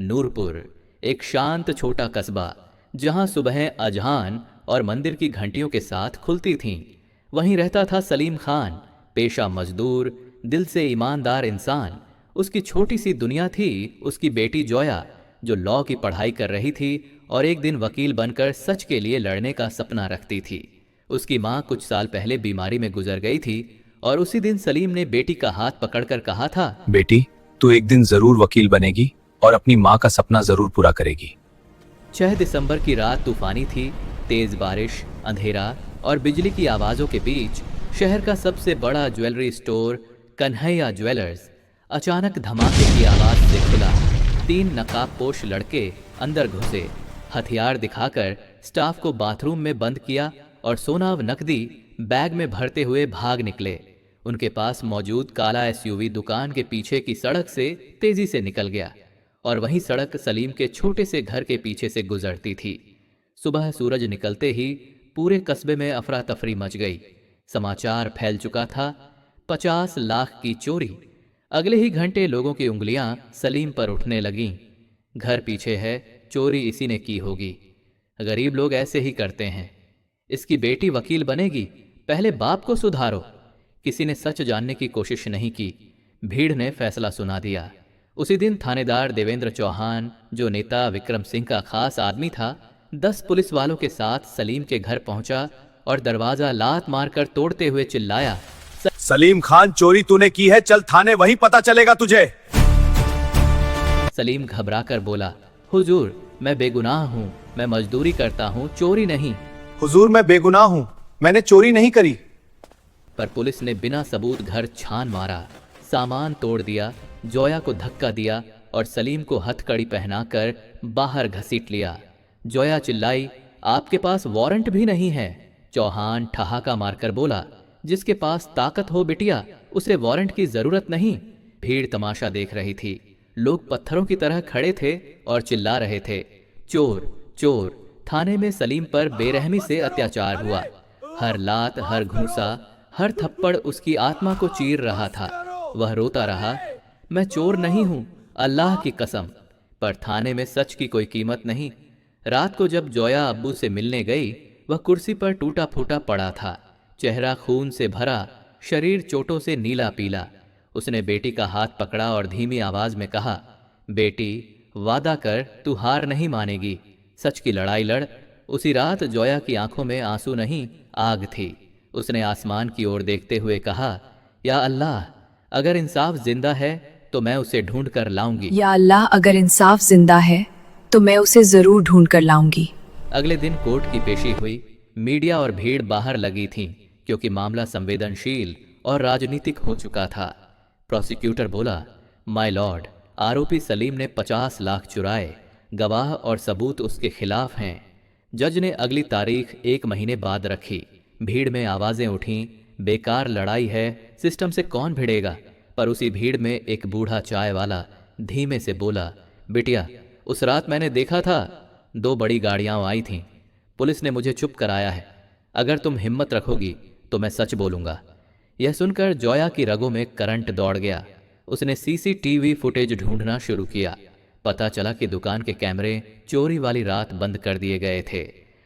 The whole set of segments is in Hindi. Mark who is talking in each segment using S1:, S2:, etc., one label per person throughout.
S1: नूरपुर एक शांत छोटा कस्बा, जहां सुबह अजहान और मंदिर की घंटियों के साथ खुलती थीं। वहीं रहता था सलीम खान, पेशा मजदूर, दिल से ईमानदार इंसान। उसकी छोटी सी दुनिया थी उसकी बेटी जोया, जो लॉ की पढ़ाई कर रही थी और एक दिन वकील बनकर सच के लिए लड़ने का सपना रखती थी। उसकी माँ कुछ साल पहले बीमारी में गुजर गई थी और उसी दिन सलीम ने बेटी का हाथ पकड़कर कहा था,
S2: बेटी, तू एक दिन जरूर वकील बनेगी और अपनी माँ का सपना जरूर पूरा करेगी।
S1: 6 दिसंबर की रात तूफानी थी। तेज बारिश, अंधेरा और बिजली की आवाज़ों के बीच शहर का सबसे बड़ा ज्वेलरी स्टोर कन्हैया ज्वेलर्स अचानक धमाके की आवाज़ से खुला। 3 नकाबपोश लड़के अंदर घुसे, हथियार दिखाकर स्टाफ को बाथरूम में बंद किया और सोना व नकदी बैग में भरते हुए भाग निकले। उनके पास मौजूद काला एसयूवी दुकान के पीछे की सड़क से तेजी से निकल गया और वही सड़क सलीम के छोटे से घर के पीछे से गुजरती थी। सुबह सूरज निकलते ही पूरे कस्बे में अफरा तफरी मच गई। समाचार फैल चुका था, 50 लाख की चोरी। अगले ही घंटे लोगों की उंगलियां सलीम पर उठने लगीं। घर पीछे है, चोरी इसी ने की होगी। गरीब लोग ऐसे ही करते हैं। इसकी बेटी वकील बनेगी, पहले बाप को सुधारो। किसी ने सच जानने की कोशिश नहीं की। भीड़ ने फैसला सुना दिया। उसी दिन थानेदार देवेंद्र चौहान, जो नेता विक्रम सिंह का खास आदमी था, 10 पुलिस वालों के साथ सलीम के घर पहुंचा और दरवाजा लात मारकर तोड़ते हुए चिल्लाया,
S2: सलीम खान, चोरी तूने की है, चल थाने, वहीं पता चलेगा तुझे।
S1: सलीम घबराकर बोला, हुजूर, मैं बेगुनाह हूँ, मैं मजदूरी करता हूँ, चोरी नहीं।
S2: हुजूर, मैं बेगुनाह हूँ, मैंने चोरी नहीं करी।
S1: पर पुलिस ने बिना सबूत घर छान मारा, सामान तोड़ दिया, जोया को धक्का दिया और सलीम को हथकड़ी पहनाकर बाहर घसीट लिया। जोया चिल्लाई, आपके पास वारंट भी नहीं है। चौहान ठहाका मारकर बोला, जिसके पास ताकत हो बिटिया, उसे वारंट की जरूरत नहीं। भीड़ तमाशा देख रही थी। लोग पत्थरों की तरह खड़े थे और चिल्ला रहे थे, चोर चोर। थाने में सलीम पर बेरहमी से अत्याचार हुआ। हर लात, हर घूंसा, हर थप्पड़ उसकी आत्मा को चीर रहा था। वह रोता रहा, मैं चोर नहीं हूं, अल्लाह की कसम। पर थाने में सच की कोई कीमत नहीं। रात को जब जोया अब्बू से मिलने गई, वह कुर्सी पर टूटा फूटा पड़ा था, चेहरा खून से भरा, शरीर चोटों से नीला पीला। उसने बेटी का हाथ पकड़ा और धीमी आवाज में कहा, बेटी, वादा कर, तू हार नहीं मानेगी, सच की लड़ाई लड़। उसी रात जोया की आंखों में आंसू नहीं, आग थी। उसने आसमान की ओर देखते हुए कहा, या अल्लाह, अगर इंसाफ जिंदा है तो मैं उसे ढूंढ कर लाऊंगी।
S3: या अल्लाह, अगर इंसाफ जिंदा है तो मैं उसे जरूर ढूंढ कर लाऊंगी।
S1: अगले दिन कोर्ट की पेशी हुई। मीडिया और भीड़ बाहर लगी थी, क्योंकि मामला संवेदनशील और राजनीतिक हो चुका था। प्रोसिक्यूटर बोला, माय लॉर्ड, आरोपी सलीम ने 50 लाख चुराए, गवाह और सबूत उसके खिलाफ हैं। जज ने अगली तारीख 1 महीने बाद रखी। भीड़ में आवाजें उठीं, बेकार लड़ाई है, सिस्टम से कौन भिड़ेगा। पर उसी भीड़ में एक बूढ़ा चाय वाला धीमे से बोला, बिटिया, उस रात मैंने देखा था, 2 बड़ी गाड़ियां आई थीं। पुलिस ने मुझे चुप कराया है। अगर तुम हिम्मत रखोगी तो मैं सच बोलूंगा। यह सुनकर जोया की रगों में करंट दौड़ गया। उसने सीसीटीवी फुटेज ढूंढना शुरू किया। पता चला कि दुकान के कैमरे चोरी वाली रात बंद कर दिए गए थे,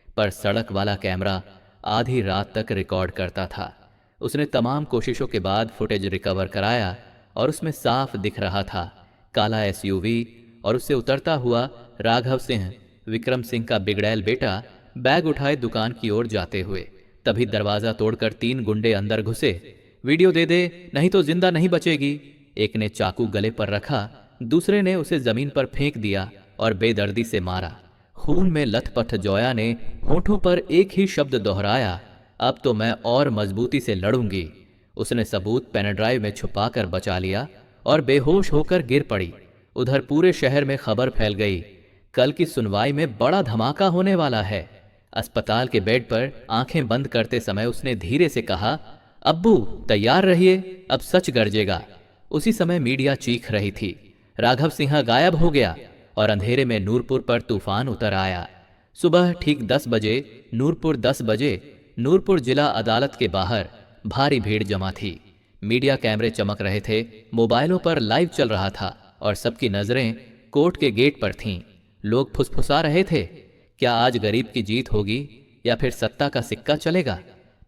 S1: पर सड़क वाला कैमरा आधी रात तक रिकॉर्ड करता था। उसने तमाम कोशिशों के बाद फुटेज रिकवर कराया और उसमें साफ दिख रहा था काला एसयूवी और उससे उतरता हुआ राघव सिंह, विक्रम सिंह का बिगड़ैल बेटा, बैग उठाए दुकान की ओर जाते हुए। तभी दरवाजा तोड़कर 3 गुंडे अंदर घुसे। वीडियो दे दे, नहीं तो जिंदा नहीं बचेगी। एक ने चाकू गले पर रखा, दूसरे ने उसे जमीन पर फेंक दिया और बेदर्दी से मारा। खून में लथपथ जोया ने होठों पर एक ही शब्द दोहराया, अब तो मैं और मजबूती से लड़ूंगी। उसने सबूत पेनड्राइव में छुपाकर बचा लिया और बेहोश होकर गिर पड़ी। उधर पूरे शहर में खबर फैल गई, कल की सुनवाई में बड़ा धमाका होने वाला है। अस्पताल के बेड पर आंखें बंद करते समय उसने धीरे से कहा, अब्बू तैयार रहिए, अब सच गरजेगा। उसी समय मीडिया चीख रही थी, राघव सिंह गायब हो गया और अंधेरे में नूरपुर पर तूफान उतर आया। सुबह ठीक 10 बजे, नूरपुर 10 बजे, नूरपुर जिला अदालत के बाहर भारी भीड़ जमा थी। मीडिया कैमरे चमक रहे थे, मोबाइलों पर लाइव चल रहा था और सबकी नजरें कोर्ट के गेट पर थीं। लोग फुसफुसा रहे थे, क्या आज गरीब की जीत होगी या फिर सत्ता का सिक्का चलेगा।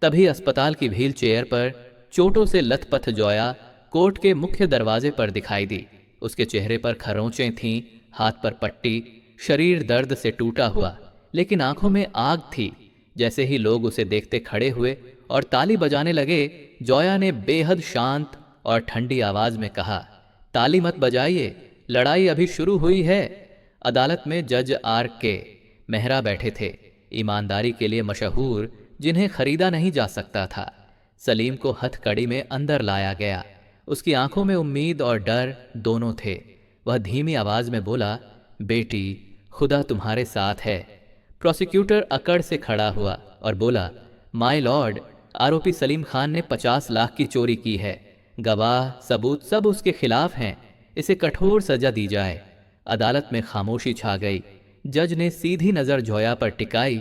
S1: तभी अस्पताल की व्हील चेयर पर चोटों से लथपथ जोया कोर्ट के मुख्य दरवाजे पर दिखाई दी। उसके चेहरे पर खरोंचें थीं, हाथ पर पट्टी, शरीर दर्द से टूटा हुआ, लेकिन आंखों में आग थी। जैसे ही लोग उसे देखते खड़े हुए और ताली बजाने लगे, जोया ने बेहद शांत और ठंडी आवाज में कहा, ताली मत बजाइए, लड़ाई अभी शुरू हुई है। अदालत में जज R.K. मेहरा बैठे थे, ईमानदारी के लिए मशहूर, जिन्हें खरीदा नहीं जा सकता था। सलीम को हथकड़ी में अंदर लाया गया। उसकी आंखों में उम्मीद और डर दोनों थे। वह धीमी आवाज में बोला, बेटी, खुदा तुम्हारे साथ है। प्रोसिक्यूटर अकड़ से खड़ा हुआ और बोला, माय लॉर्ड, आरोपी सलीम खान ने 50 लाख की चोरी की है। गवाह सबूत सब उसके खिलाफ हैं। इसे कठोर सजा दी जाए। अदालत में खामोशी छा गई। जज ने सीधी नजर जोया पर टिकाई।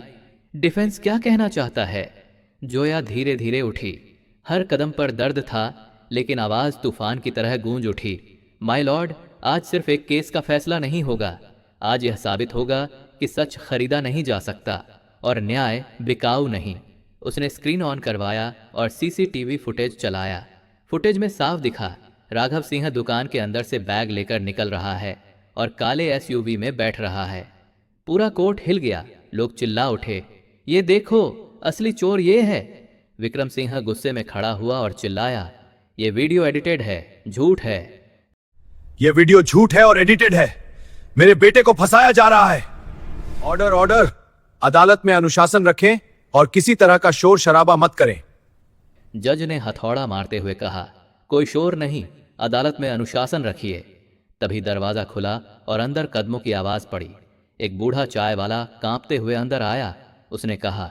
S1: डिफेंस क्या कहना चाहता है? जोया धीरे धीरे उठी। हर कदम पर दर्द था, लेकिन आवाज तूफान की तरह गूंज उठी। माय लॉर्ड, आज सिर्फ एक केस का फैसला नहीं होगा। आज यह साबित होगा कि सच खरीदा नहीं जा सकता और न्याय बिकाऊ नहीं। उसने स्क्रीन ऑन करवाया और CCTV फुटेज चलाया। फुटेज में साफ दिखा, राघव सिंह दुकान के अंदर से बैग लेकर निकल रहा है और काले SUV में बैठ रहा है। पूरा कोर्ट हिल गया। लोग चिल्ला उठे, ये देखो, असली चोर ये है। विक्रम सिंह गुस्से में खड़ा हुआ और चिल्लाया, ये वीडियो एडिटेड है, झूठ है।
S2: यह वीडियो झूठ है और एडिटेड है। मेरे बेटे को फंसाया जा रहा है। Order, order. अदालत में अनुशासन रखें और किसी तरह का शोर शराबा मत करें।
S1: जज ने हथौड़ा मारते हुए कहा, कोई शोर नहीं, अदालत में अनुशासन रखिए। तभी दरवाजा खुला और अंदर कदमों की आवाज पड़ी। एक बूढ़ा चाय वाला कांपते हुए अंदर आया। उसने कहा,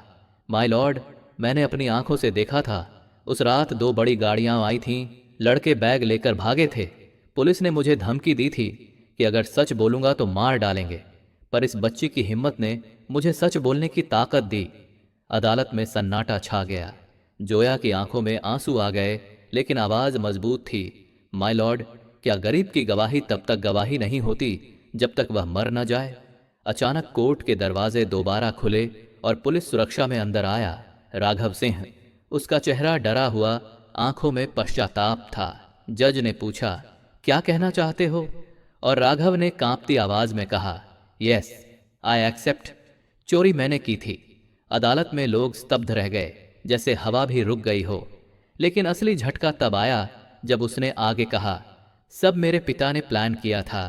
S1: माय लॉर्ड, मैंने अपनी आंखों से देखा था। उस रात 2 बड़ी गाड़ियां आई थीं, लड़के बैग लेकर भागे थे। पुलिस ने मुझे धमकी दी थी कि अगर सच बोलूंगा तो मार डालेंगे, पर इस बच्ची की हिम्मत ने मुझे सच बोलने की ताकत दी। अदालत में सन्नाटा छा गया। जोया की आंखों में आंसू आ गए, लेकिन आवाज मजबूत थी। माय लॉर्ड, क्या गरीब की गवाही तब तक गवाही नहीं होती जब तक वह मर न जाए? अचानक कोर्ट के दरवाजे दोबारा खुले और पुलिस सुरक्षा में अंदर आया। राघव सिंह, उसका चेहरा डरा हुआ, आंखों में पश्चाताप था। जज ने पूछा, क्या कहना चाहते हो? और राघव ने कांपती आवाज में कहा, यस, आई एक्सेप्ट, चोरी मैंने की थी। अदालत में लोग स्तब्ध रह गए, जैसे हवा भी रुक गई हो। लेकिन असली झटका तब आया जब उसने आगे कहा, सब मेरे पिता ने प्लान किया था।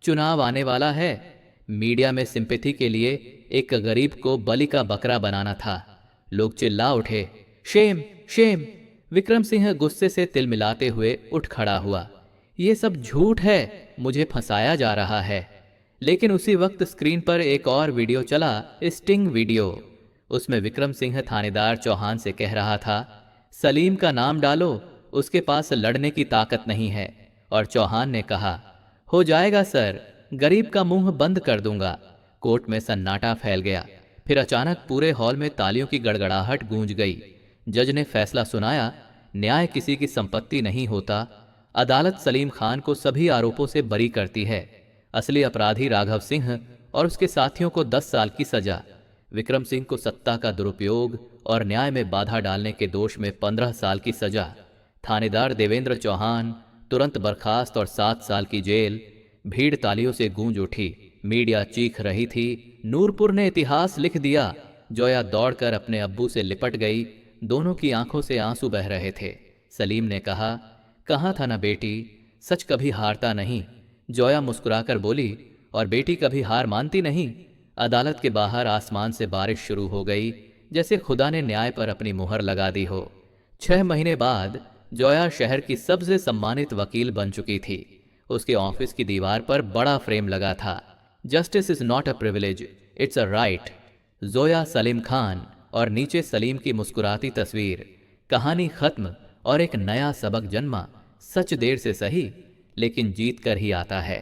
S1: चुनाव आने वाला है, मीडिया में सिंपैथी के लिए एक गरीब को बलि का बकरा बनाना था। लोग चिल्ला उठे, शेम, शेम। विक्रम सिंह गुस्से से तिल मिलाते हुए उठ खड़ा हुआ, ये सब झूठ है, मुझे फंसाया जा रहा है। लेकिन उसी वक्त स्क्रीन पर एक और वीडियो चला, स्टिंग वीडियो। उसमें विक्रम सिंह थानेदार चौहान से कह रहा था, सलीम का नाम डालो, उसके पास लड़ने की ताकत नहीं है। और चौहान ने कहा, हो जाएगा सर, गरीब का मुंह बंद कर दूंगा। कोर्ट में सन्नाटा फैल गया। फिर अचानक पूरे हॉल में तालियों की गड़गड़ाहट गूंज गई। जज ने फैसला सुनाया, न्याय किसी की संपत्ति नहीं होता। अदालत सलीम खान को सभी आरोपों से बरी करती है। असली अपराधी राघव सिंह और उसके साथियों को 10 साल की सजा। विक्रम सिंह को सत्ता का दुरुपयोग और न्याय में बाधा डालने के दोष में 15 साल की सजा। थानेदार देवेंद्र चौहान तुरंत बर्खास्त और 7 साल की जेल। भीड़ तालियों से गूंज उठी। मीडिया चीख रही थी, नूरपुर ने इतिहास लिख दिया। जोया दौड़कर अपने अब्बू से लिपट गई। दोनों की आंखों से आंसू बह रहे थे। सलीम ने कहा, कहा था ना बेटी, सच कभी हारता नहीं। जोया मुस्कुराकर बोली, और बेटी कभी हार मानती नहीं। अदालत के बाहर आसमान से बारिश शुरू हो गई, जैसे खुदा ने न्याय पर अपनी मुहर लगा दी हो। 6 महीने बाद जोया शहर की सबसे सम्मानित वकील बन चुकी थी। उसके ऑफिस की दीवार पर बड़ा फ्रेम लगा था, justice is not a privilege, it's a right. Zoya Salim Khan और नीचे सलीम की मुस्कुराती तस्वीर। कहानी खत्म और एक नया सबक जन्मा। सच देर से सही, लेकिन जीत कर ही आता है।